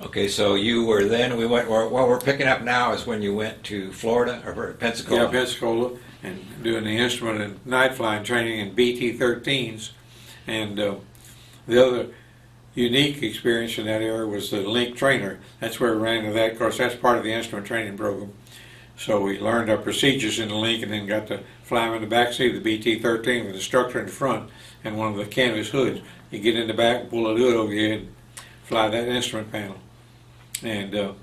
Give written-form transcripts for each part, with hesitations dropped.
Okay, so you were then, we went, what we're picking up now is when you went to Florida or Pensacola? Yeah, Pensacola, and doing the instrument and night flying training in BT-13s. And the other unique experience in that area was the link trainer. That's where we ran into that. Of course, that's part of the instrument training program. So we learned our procedures in the link and then got to fly them in the back seat of the BT-13 with the instructor in the front and one of the canvas hoods. You get in the back, pull the hood over your head, fly that instrument panel. And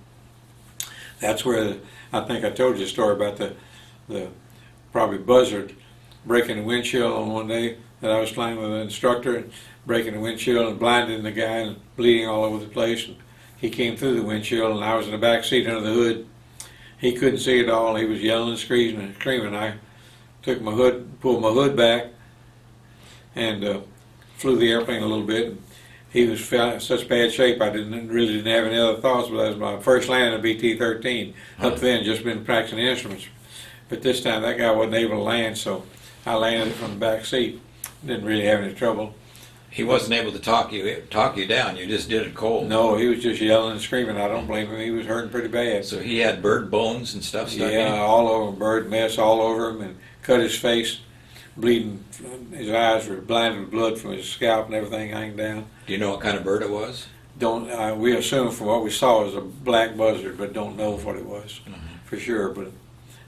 that's where I think I told you a story about the probably buzzard breaking the windshield on one day that I was flying with an instructor, and breaking the windshield and blinding the guy and bleeding all over the place. And he came through the windshield and I was in the back seat under the hood. He couldn't see it all. He was yelling and screaming. I took my hood, pulled my hood back, and flew the airplane a little bit. He was in such bad shape I really didn't have any other thoughts, but that was my first landing of BT-13. Up then, just been practicing instruments. But this time that guy wasn't able to land, so I landed from the back seat. Didn't really have any trouble. He wasn't able to talk you down, you just did it cold. No, he was just yelling and screaming. I don't blame him. He was hurting pretty bad. So he had bird bones and stuff stuck in? Yeah, all over him, bird mess all over him, and cut his face, bleeding. His eyes were blinded with blood from his scalp and everything hanging down. Do you know what kind of bird it was? We assumed from what we saw it was a black buzzard, but don't know what it was for sure. But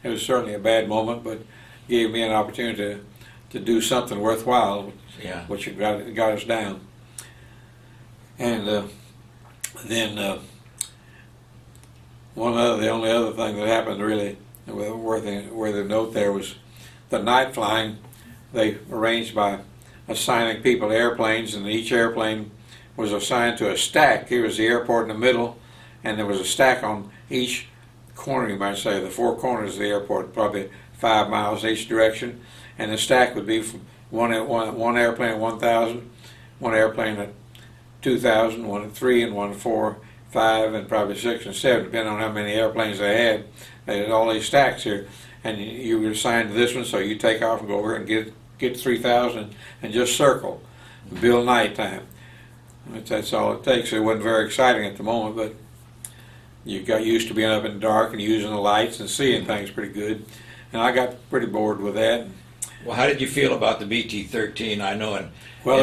it was certainly a bad moment, but gave me an opportunity to do something worthwhile, which got us down. And then the only other thing that happened really worthy of note there was the night flying. They arranged by assigning people to airplanes, and each airplane was assigned to a stack. Here was the airport in the middle, and there was a stack on each corner, you might say, the four corners of the airport, probably 5 miles each direction. And the stack would be from one airplane at 1,000, one airplane at 2,000, one at 3, and one at 4, 5, and probably 6 and 7, depending on how many airplanes they had. They had all these stacks here, and you were assigned to this one, so you take off and go over and get 3,000 and just circle, build nighttime. That's all it takes. It wasn't very exciting at the moment, but you got used to being up in the dark and using the lights and seeing things pretty good. And I got pretty bored with that. Well, how did you feel about the BT-13? I know in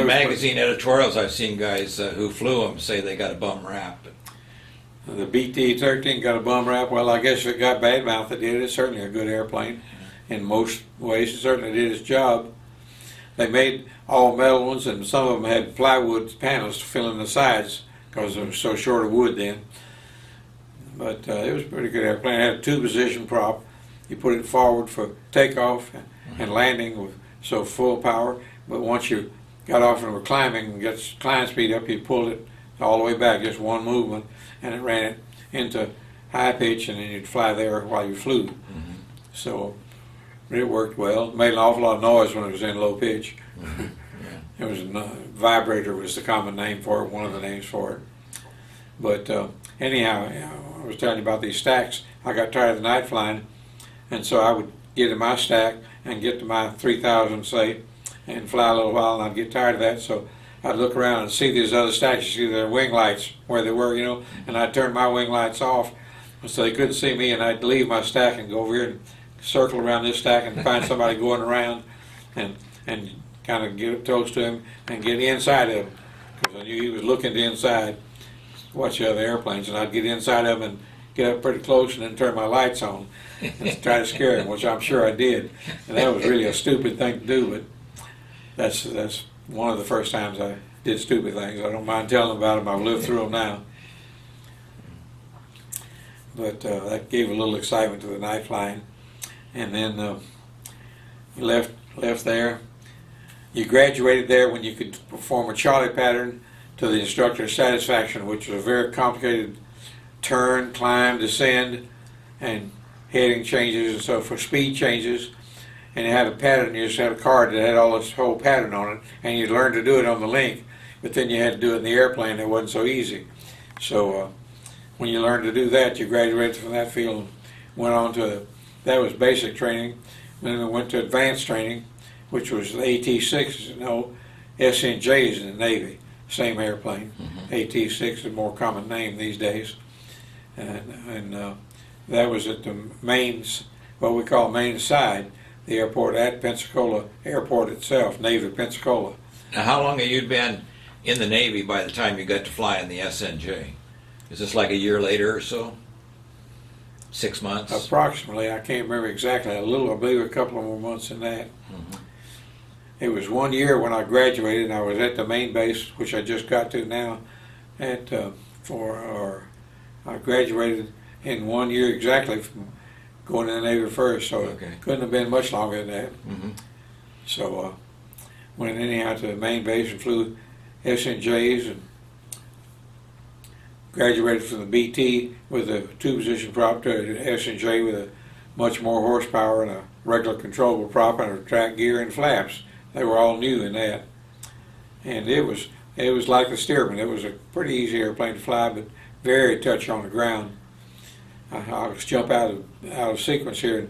magazine editorials I've seen guys who flew them say they got a bum rap. The BT-13 got a bum rap. Well, I guess if it got bad mouth, it did. It's certainly a good airplane. In most ways, it certainly did its job. They made all metal ones, and some of them had plywood panels to fill in the sides because they were so short of wood then. But it was a pretty good airplane. It had a two-position prop. You put it forward for takeoff and landing with full power. But once you got off and were climbing and got climb speed up, you pulled it all the way back, just one movement, and it ran it into high pitch, and then you'd fly there while you flew. So it worked well. It made an awful lot of noise when it was in low pitch. It was vibrator was the common name for it, one of the names for it. But anyhow, I was telling you about these stacks. I got tired of the night flying, and so I would get in my stack and get to my 3,000, say, and fly a little while, and I'd get tired of that. So I'd look around and see these other stacks. You see their wing lights where they were, and I'd turn my wing lights off so they couldn't see me, and I'd leave my stack and go over here and circle around this stack and find somebody going around and kind of get close to him and get inside of him, because I knew he was looking to inside, watch the other airplanes, and I'd get inside of him and get up pretty close and then turn my lights on and try to scare him, which I'm sure I did. And that was really a stupid thing to do, but that's one of the first times I did stupid things. I don't mind telling about them. I've lived through them now. But that gave a little excitement to the night flying. And then you left there. You graduated there when you could perform a Charlie pattern to the instructor's satisfaction, which was a very complicated turn, climb, descend, and heading changes and so for speed changes. And you had a pattern, you just had a card that had all this whole pattern on it, and you'd learn to do it on the link, but then you had to do it in the airplane. It wasn't so easy. So when you learned to do that, you graduated from that field and went on to, that was basic training. Then we went to advanced training, which was the AT-6, SNJs in the Navy. same airplane. AT-6 is a more common name these days. And that was at the mains, what we call main side, the airport at Pensacola Airport itself, Navy Pensacola. Now, how long have you been in the Navy by the time you got to fly in the SNJ? Is this like a year later or so? 6 months? Approximately, I can't remember exactly. I believe a couple of more months than that. It was 1 year when I graduated, and I was at the main base, which I just got to now. I graduated in 1 year exactly from going to the Navy first, so it couldn't have been much longer than that. So went anyhow to the main base and flew SNJs and graduated from the BT with a two-position prop to an SNJ with a much more horsepower and a regular controllable prop and a track gear and flaps. They were all new in that, and it was like the Stearman. It was a pretty easy airplane to fly, but very touchy on the ground. I'll just jump out of sequence here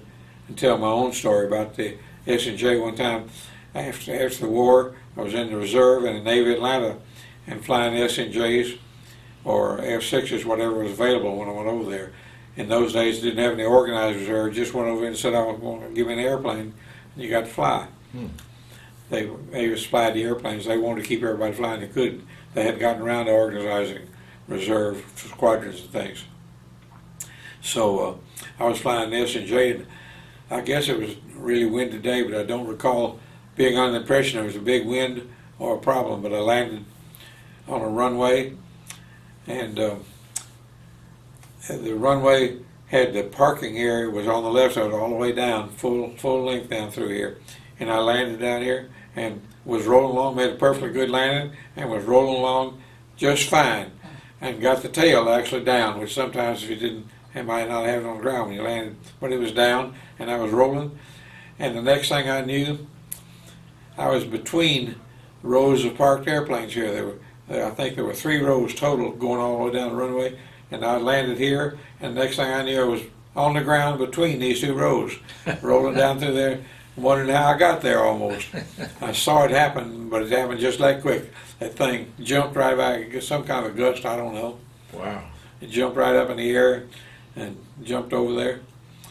and tell my own story about the SNJ. One time after the war, I was in the reserve in the Navy Atlanta and flying SNJs or F6s, whatever was available when I went over there. In those days, didn't have any organized reserve. Just went over and said, I was going to give me an airplane, and you got to fly. They supplied the airplanes. They wanted to keep everybody flying. They couldn't. They hadn't gotten around to organizing reserve squadrons and things. So I was flying the SNJ, and I guess it was really windy day, but I don't recall being under the impression there was a big wind or a problem. But I landed on a runway, and the runway had the parking area was on the left side all the way down, full length down through here. And I landed down here and was rolling along, made a perfectly good landing, and was rolling along just fine, and got the tail actually down, which sometimes if you didn't, it might not have it on the ground when you landed, but it was down, and I was rolling. And the next thing I knew, I was between rows of parked airplanes here. I think there were 3 rows total going all the way down the runway, and I landed here, and the next thing I knew I was on the ground between these 2 rows, rolling down through there, wondering how I got there almost. I saw it happen, but it happened just that quick. That thing jumped right back, some kind of a gust, I don't know. Wow. It jumped right up in the air and jumped over there,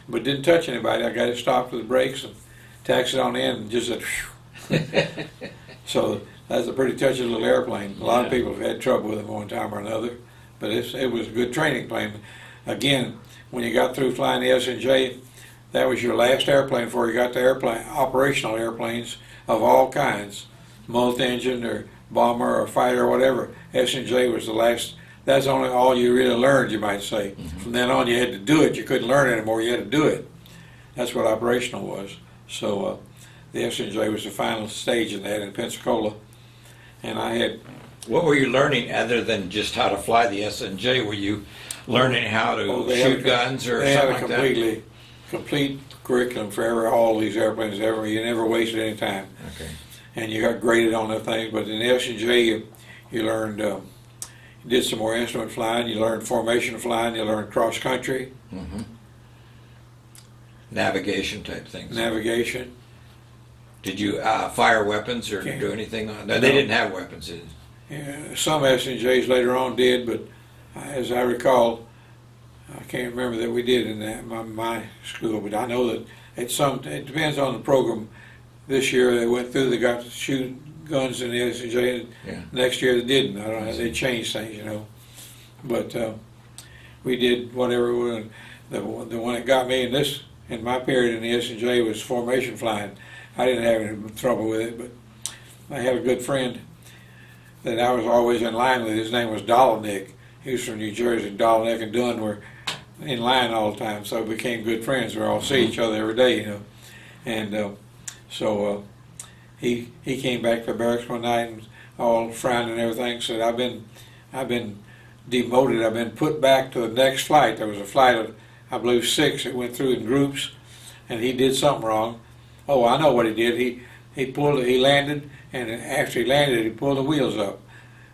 but didn't touch anybody. I got it stopped with the brakes and taxied on in and just said, whew. So that's a pretty touchy little airplane. A lot of people have had trouble with it one time or another, but it was a good training plane. Again, when you got through flying the SNJ, that was your last airplane before you got to operational airplanes of all kinds, multi-engine or bomber or fighter or whatever. SNJ was the last. That's only all you really learned, you might say. From then on, you had to do it. You couldn't learn it anymore. You had to do it. That's what operational was. So the SNJ was the final stage in that in Pensacola, and I had. What were you learning other than just how to fly the SNJ? Were you learning how to shoot guns or something like that? Complete curriculum for all these airplanes ever. You never wasted any time. Okay. And you got graded on the things, but in the SNJ you learned, you did some more instrument flying, you learned formation flying, you learned cross country. Navigation type things. Navigation. Did you fire weapons or do anything on that? They didn't have weapons. Some SNJs later on did, but as I recall, I can't remember that we did in that my school, but I know that it depends on the program. This year they went through, they got to shoot guns in the SNJ, and next year they didn't. I don't know how they changed things, you know. But we did whatever. The one that got me in my period in the SNJ was formation flying. I didn't have any trouble with it, but I had a good friend that I was always in line with. His name was Dolnick. He was from New Jersey. Dolnick and Dunn were in line all the time, so we became good friends. We all see each other every day, you know. And so he came back to barracks one night and all frowning and everything. Said, "I've been demoted. I've been put back to the next flight." There was a flight of, I believe, 6 that went through in groups, and he did something wrong. Oh, I know what he did. He landed, and after he landed, he pulled the wheels up.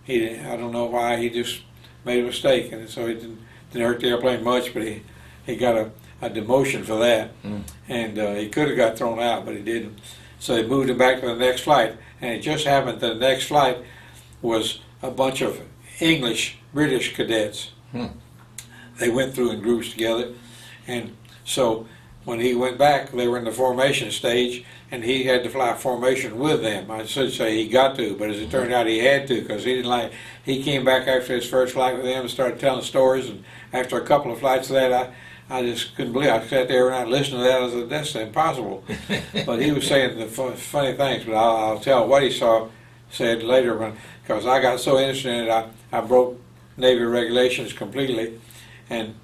I don't know why. He just made a mistake, and so it didn't hurt the airplane much, but he got a demotion for that, and he could have got thrown out, but he didn't. So they moved him back to the next flight, and it just happened that the next flight was a bunch of British cadets. They went through in groups together, and so when he went back, they were in the formation stage, and he had to fly formation with them. I should say he got to, but as it turned out, he had to, because he didn't like. He came back after his first flight with them and started telling stories, and after a couple of flights of that, I just couldn't believe it. I sat there and I listened to that. I said, that's impossible. But he was saying the funny things, but I'll tell what he said later, because I got so interested in it, I broke Navy regulations completely. And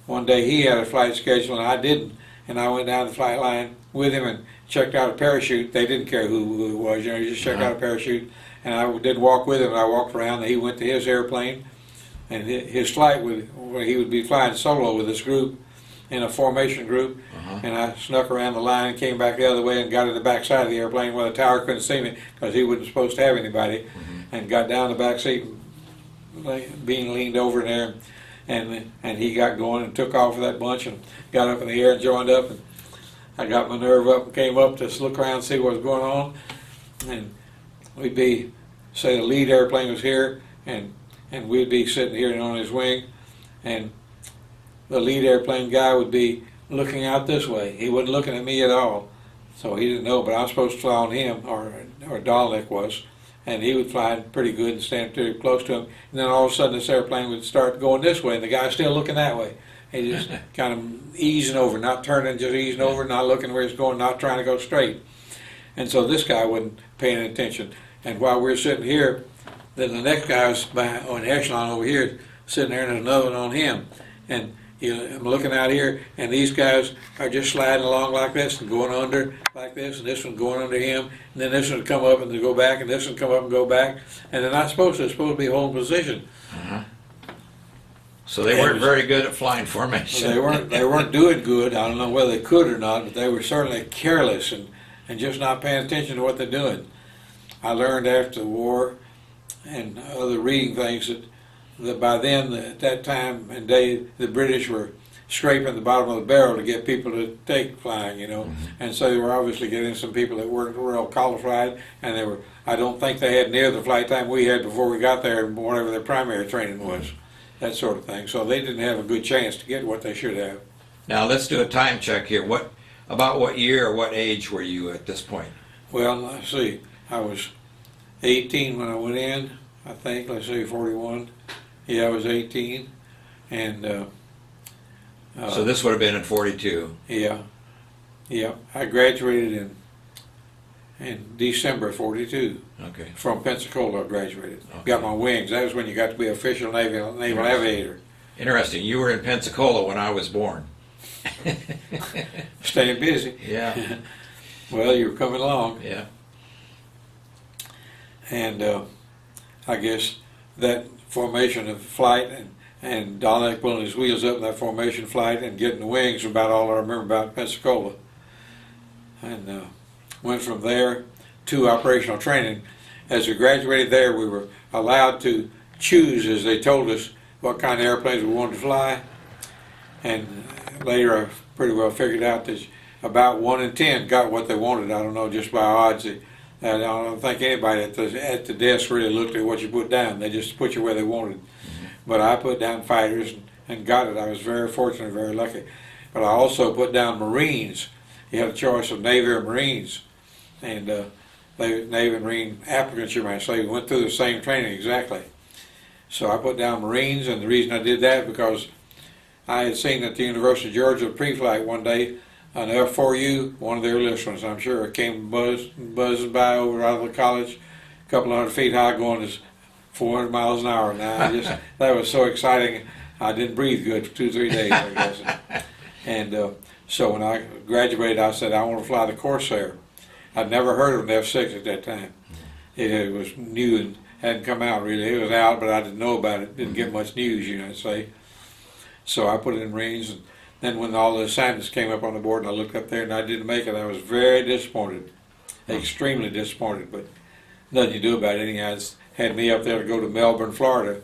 one day he had a flight schedule and I didn't, and I went down the flight line with him and checked out a parachute. They didn't care who it was, you just checked out a parachute. And I did walk with him, and I walked around, and he went to his airplane, and his flight he would be flying solo with this group, in a formation group, and I snuck around the line and came back the other way and got in the back side of the airplane where the tower couldn't see me, because he wasn't supposed to have anybody, and got down the back seat, being leaned over there, and he got going and took off with that bunch and got up in the air and joined up, and I got my nerve up and came up to look around and see what was going on, and we'd be, say the lead airplane was here, and we'd be sitting here on his wing, and the lead airplane guy would be looking out this way. He wasn't looking at me at all, so he didn't know, but I was supposed to fly on him, or Donnick was, and he would fly pretty good and stand pretty close to him, and then all of a sudden this airplane would start going this way, and the guy's still looking that way. He just kind of easing over, not turning, just easing over, not looking where he's going, not trying to go straight. And so this guy wasn't paying attention. And while we were sitting here, then the next guy was on the echelon over here, sitting there, and there's another one on him. And I'm looking out here, and these guys are just sliding along like this and going under like this, and this one going under him, and then this one would come up and go back, and this one come up and go back, and they're not supposed to. They're supposed to be holding position. So they weren't very good at flying formation. They weren't doing good. I don't know whether they could or not, but they were certainly careless and just not paying attention to what they're doing. I learned after the war and other reading things that by then, at that time and day, the British were scraping the bottom of the barrel to get people to take flying, and so they were obviously getting some people that weren't real qualified, and I don't think they had near the flight time we had before we got there, whatever their primary training was, that sort of thing. So they didn't have a good chance to get what they should have. Now let's do a time check here. About what year or what age were you at this point? Well, let's see. I was 18 when I went in, I think. Let's say 41. Yeah, I was 18, and so this would have been in 42. Yeah. I graduated in December 42. Okay. From Pensacola, I graduated. Okay. Got my wings. That was when you got to be official naval aviator. Interesting. You were in Pensacola when I was born. Staying busy. Yeah. Well, you were coming along. Yeah. And I guess that formation of flight and Donnick pulling his wheels up in that formation flight and getting the wings were about all I remember about Pensacola. And went from there to operational training. As we graduated there, we were allowed to choose, as they told us, what kind of airplanes we wanted to fly. And later I pretty well figured out that about 1 in 10 got what they wanted. I don't know, just by odds. I don't think anybody at the desk really looked at what you put down. They just put you where they wanted. But I put down fighters and got it. I was very fortunate, very lucky. But I also put down Marines. You had a choice of Navy or Marines. And Navy and Marine applicants, you might say, went through the same training exactly. So I put down Marines, and the reason I did that because I had seen at the University of Georgia pre-flight one day an F4U, one of the earliest ones, I'm sure, came buzzing by over out of the college, a couple hundred feet high, going as 400 miles an hour. Now, that was so exciting, I didn't breathe good for 2-3 days, I guess. And so when I graduated, I said, I want to fly the Corsair. I'd never heard of an F6 at that time. It was new and hadn't come out really. It was out, but I didn't know about it. Didn't get much news, I'd say. So I put it in Marines, and then when all the assignments came up on the board and I looked up there and I didn't make it, I was very disappointed, extremely disappointed, but nothing you do about it. Anyhow, had me up there to go to Melbourne, Florida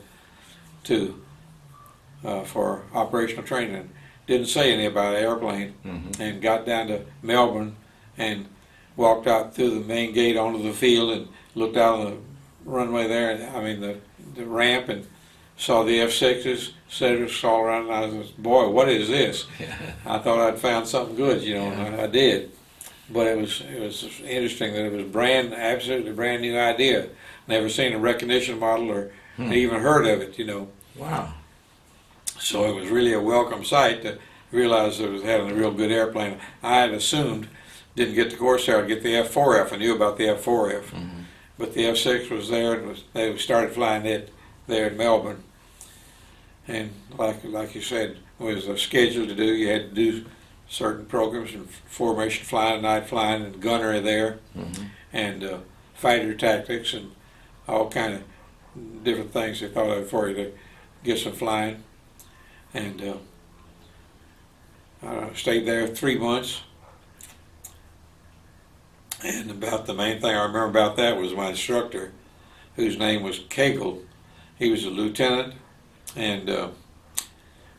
for operational training. Didn't say anything about an airplane, and got down to Melbourne and walked out through the main gate onto the field and looked out on runway there, and I mean the ramp, and saw the F-6s, Cedars all around, and I was, boy, what is this? I thought I'd found something good, you know, and I did. But it was interesting that it was absolutely brand new idea. Never seen a recognition model or even heard of it, you know. Wow. So it was really a welcome sight to realize it was having a real good airplane. I had assumed, didn't get the Corsair, I'd get the F4F. I knew about the F4F. But the F6 was there, and they started flying it there in Melbourne. And like you said, it was a schedule to do. You had to do certain programs, and formation flying, night flying, and gunnery there, and fighter tactics, and all kind of different things they thought of for you to get some flying. And I stayed there 3 months. And about the main thing I remember about that was my instructor, whose name was Cagle. He was a lieutenant, and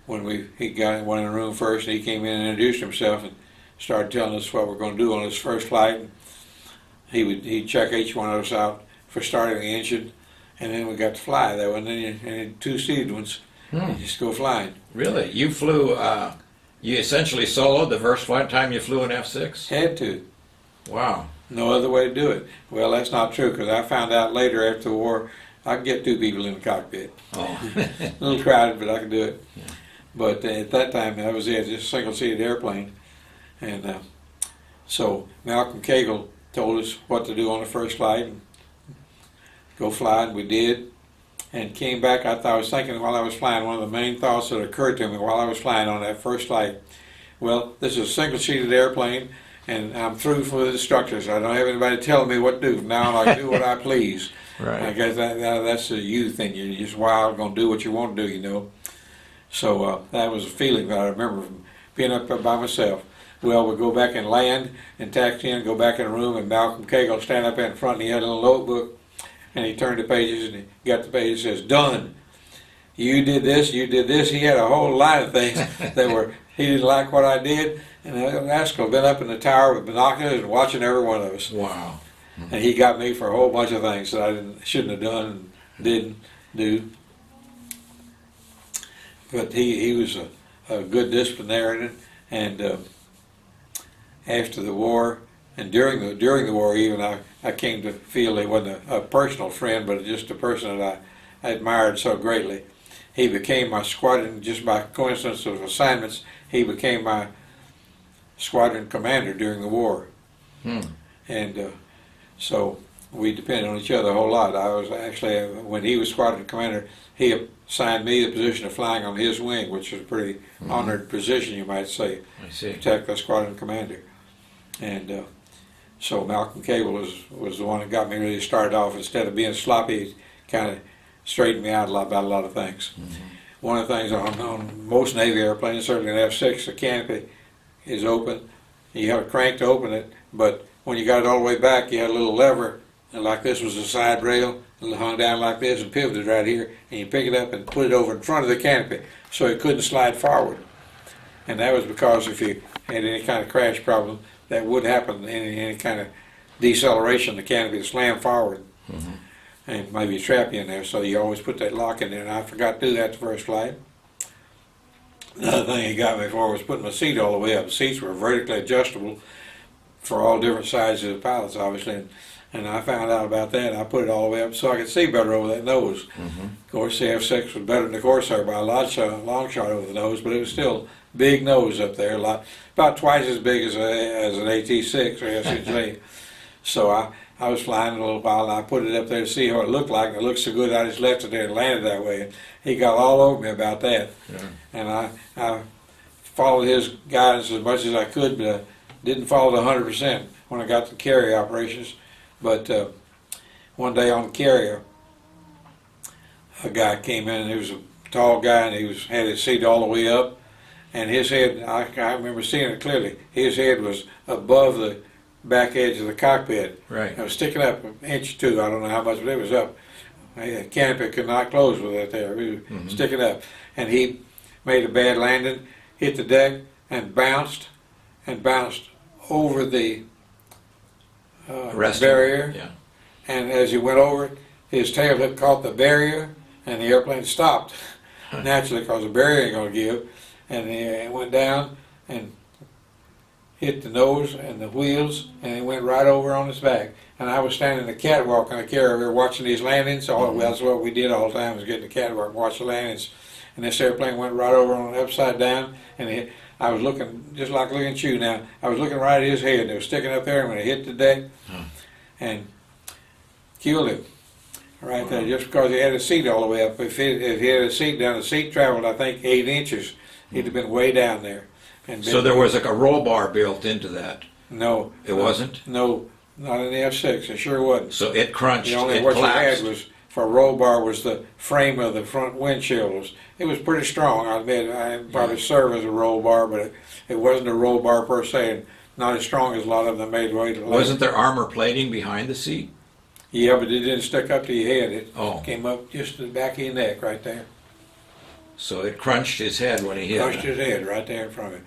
when went in the room first, and he came in and introduced himself and started telling us what we're going to do on his first flight. And he'd check each one of us out for starting the engine, and then we got to fly. There wasn't any two-seated ones. You just go flying. Really? You flew? You essentially soloed the first flight time you flew an F6? Had to. Wow. No other way to do it. Well, that's not true, because I found out later after the war I could get 2 people in the cockpit. Oh. A little crowded, but I could do it. Yeah. But at that time, that was it, just a single-seated airplane. And so Malcolm Cagle told us what to do on the first flight, and go fly, and we did. And came back, I was thinking while I was flying, one of the main thoughts that occurred to me while I was flying on that first flight, well, this is a single-seated airplane, and I'm through for the instructors. I don't have anybody telling me what to do. Now I do what I please. Right. I guess that's the youth thing. You're just wild, going to do what you want to do, you know. So that was a feeling that I remember from being up there by myself. Well, we go back and land and taxi in, go back in the room, and Malcolm Cagle stand up in front, and he had a little notebook, and he turned the pages, and he got the page that says, "Dunn, you did this, you did this." He had a whole line of things that were, he didn't like what I did, and Haskell had been up in the tower with binoculars and watching every one of us. Wow. And he got me for a whole bunch of things that I shouldn't have done and didn't do. But he was a good disciplinarian, and after the war and during the war even, I came to feel he wasn't a personal friend, but just a person that I admired so greatly. He became my squadron, just by coincidence of assignments, he became my squadron commander during the war. And so we depended on each other a whole lot. I was actually, when he was squadron commander, he assigned me the position of flying on his wing, which was a pretty honored position, you might say. I see. Protect the squadron commander. And so Malcolm Cagle was the one that got me really started off. Instead of being sloppy, he kind of straightened me out about a lot of things. One of the things on most Navy airplanes, certainly an F6, the canopy is open. You have a crank to open it, but when you got it all the way back, you had a little lever, and like this was a side rail, it hung down like this and pivoted right here, and you pick it up and put it over in front of the canopy so it couldn't slide forward. And that was because if you had any kind of crash problem, that would happen, any kind of deceleration, the canopy would slam forward and maybe trap you in there, so you always put that lock in there, and I forgot to do that the first flight. Another thing he got me for was putting my seat all the way up. The seats were vertically adjustable for all different sizes of pilots, obviously, and I found out about that, and I put it all the way up so I could see better over that nose. Of course, the F6 was better than the Corsair by a long shot over the nose, but it was still big nose up there, about twice as big as an AT-6 or SNJ. So I was flying a little while, and I put it up there to see what it looked like, and it looked so good I just left it there and landed that way. He got all over me about that. And I followed his guidance as much as I could, but I didn't follow it 100% when I got to carrier operations. But one day on the carrier, a guy came in, and he was a tall guy, and he had his seat all the way up, and his head, I remember seeing it clearly, his head was above the back edge of the cockpit. Right. It was sticking up an inch or two, I don't know how much, but it was up. The canopy could not close with it there, it was sticking up. And he made a bad landing, hit the deck, and bounced over the barrier. Yeah. And as he went over it, his tail had caught the barrier, and the airplane stopped naturally because the barrier ain't gonna give, and it went down and hit the nose and the wheels, and it went right over on its back. And I was standing in the catwalk on the carrier watching these landings. That's what we did all the time, was get in the catwalk and watch the landings. And this airplane went right over on it upside down, and I was looking, just like looking at you now, I was looking right at his head. It was sticking up there, and when it hit the deck, and killed him right there, just because he had a seat all the way up. If he had a seat down, the seat traveled, I think, 8 inches. He'd have been way down there. And So there was like a roll bar built into that. No. It wasn't? No, not in the F6. It sure wasn't. So it crunched, The only it what you collapsed. had was, for a roll bar, was the frame of the front windshield. It was pretty strong, I admit. I probably served as a roll bar, but it wasn't a roll bar per se, and not as strong as a lot of them made weight. Wasn't there armor plating behind the seat? Yeah, but it didn't stick up to your head. It Oh. came up just to the back of your neck right there. So it crunched his head when he hit. Crushed his head right there in front of it.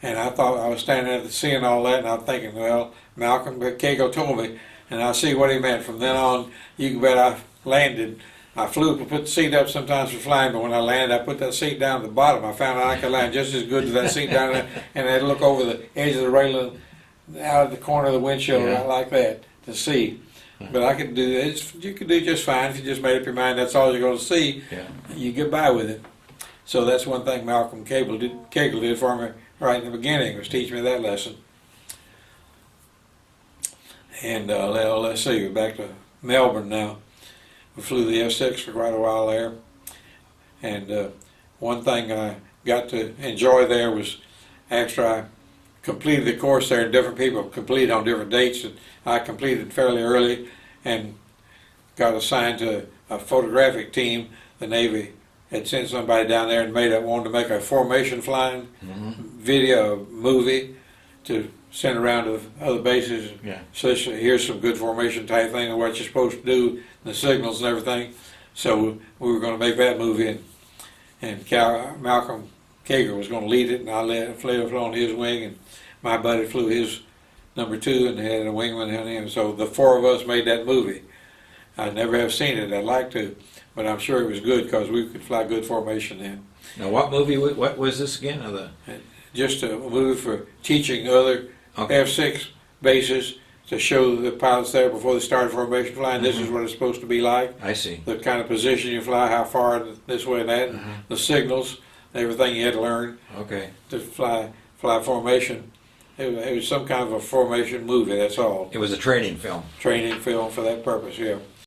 And I thought, I was standing there seeing all that, and I'm thinking, well, Malcolm Cagle told me, and I see what he meant. From then on, you can bet I landed. I flew to put the seat up sometimes for flying, but when I landed, I put that seat down at the bottom. I found out I could land just as good as that seat down there, and I'd look over the edge of the railing out of the corner of the windshield right like that to see. But I could do it. You could do just fine if you just made up your mind that's all you're going to see. Yeah. You get by with it. So that's one thing Malcolm Cagle did for me right in the beginning, was teach me that lesson. And let's see, we're back to Melbourne now. We flew the F6 for quite a while there. And one thing I got to enjoy there was, after I completed the course there, and different people completed on different dates, and I completed fairly early and got assigned to a photographic team. The Navy had sent somebody down there and wanted to make a formation flying video movie to send around to other bases. Yeah. So here's some good formation type thing of what you're supposed to do, the signals and everything. So we were going to make that movie, and Malcolm Cagle was going to lead it, and I flew on his wing, and my buddy flew his number 2, and had a wingman on him. So the 4 of us made that movie. I never have seen it. I'd like to, but I'm sure it was good because we could fly good formation then. Now, what movie? What was this again? Just a movie for teaching other F6 bases to show the pilots there before they started formation flying. This is what it's supposed to be like. I see. The kind of position you fly, how far this way and that, the signals, everything you had to learn to fly formation. It was some kind of a formation movie. That's all. It was a training film. Training film for that purpose. Yeah.